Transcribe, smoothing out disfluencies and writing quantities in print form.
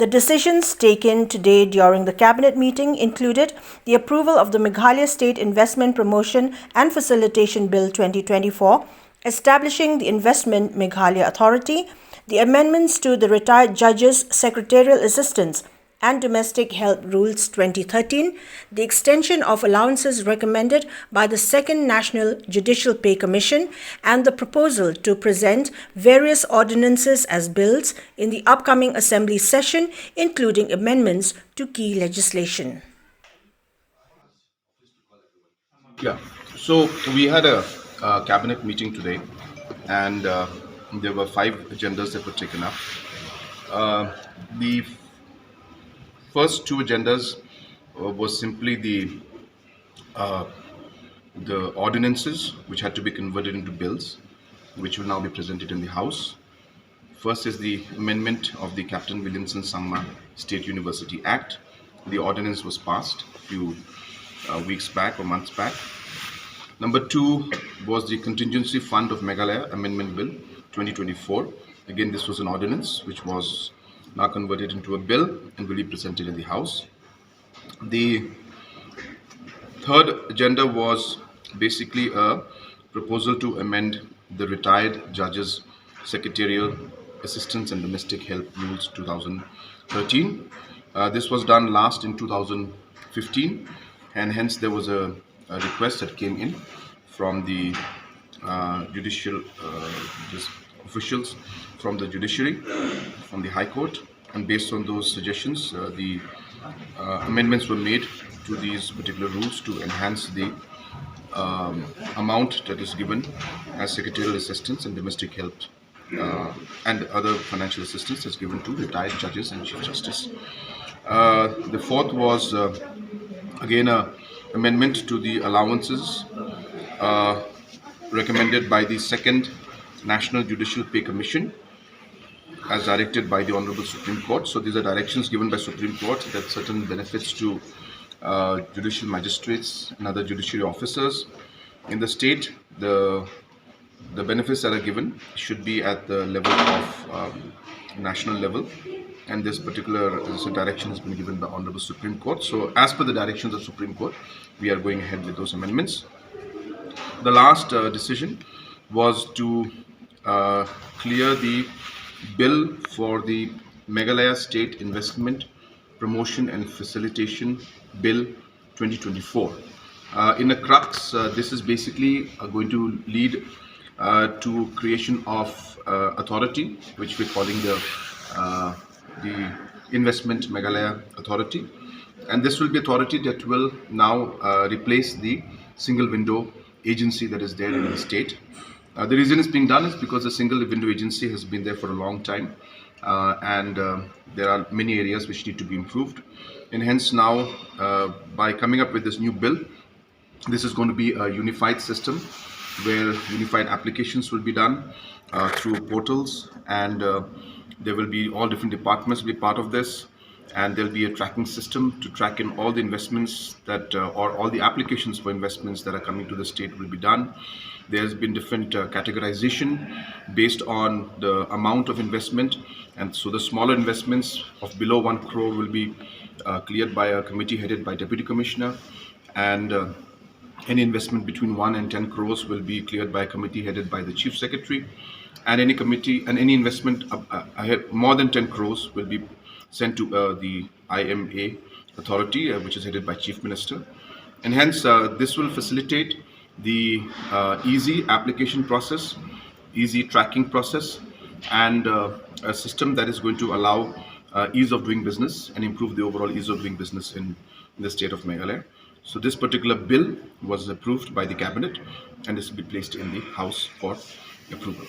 The decisions taken today during the Cabinet meeting included the approval of the Meghalaya State Investment Promotion and Facilitation Bill 2024, establishing the Investment Meghalaya Authority, the amendments to the Retired Judges' Secretarial Assistance and Domestic Help Rules 2013, the extension of allowances recommended by the Second National Judicial Pay Commission, and the proposal to present various ordinances as bills in the upcoming Assembly session, including amendments to key legislation. Yeah, so we had a cabinet meeting today, and there were 5 agendas that were taken up. The first 2 agendas was simply the ordinances, which had to be converted into bills, which will now be presented in the House. First is the amendment of the Captain Williamson Sangma State University Act. The ordinance was passed a few weeks back or months back. Number 2 was the Contingency Fund of Meghalaya Amendment Bill 2024. Again, this was an ordinance which was now converted into a bill and will be presented in the House. The third agenda was basically a proposal to amend the Retired Judges' Secretarial Assistance and Domestic Help Rules 2013. This was done last in 2015, and hence there was a request that came in from the judicial officials from the judiciary, from the High Court, and based on those suggestions, the amendments were made to these particular rules to enhance the amount that is given as secretarial assistance and domestic help and other financial assistance that's given to retired judges and Chief Justice. The fourth was again a amendment to the allowances recommended by the Second National Judicial Pay Commission as directed by the Honorable Supreme Court. So these are directions given by Supreme Court that certain benefits to judicial magistrates and other judiciary officers in the state, the benefits that are given should be at the level of national level, and this particular direction has been given by Honorable Supreme Court. So as per the directions of Supreme Court, we are going ahead with those amendments. The last decision was to clear the bill for the Meghalaya State Investment Promotion and Facilitation Bill 2024. In a crux, this is basically going to lead to creation of authority, which we're calling the Investment Meghalaya Authority, and this will be authority that will now replace the single window agency that is there in the state. The reason it's being done is because the single window agency has been there for a long time, and there are many areas which need to be improved, and hence now by coming up with this new bill, this is going to be a unified system where unified applications will be done through portals, and there will be all different departments will be part of this, and there'll be a tracking system to track in all the investments that or all the applications for investments that are coming to the state will be done. There's been different categorization based on the amount of investment, and so the smaller investments of below 1 crore will be cleared by a committee headed by Deputy Commissioner, and any investment between 1 and 10 crores will be cleared by a committee headed by the Chief Secretary, and any committee and any investment more than 10 crores will be sent to the IMA authority, which is headed by Chief Minister, and hence this will facilitate the easy application process, easy tracking process, and a system that is going to allow ease of doing business and improve the overall ease of doing business in the state of Meghalaya. So this particular bill was approved by the Cabinet, and this will be placed in the House for approval.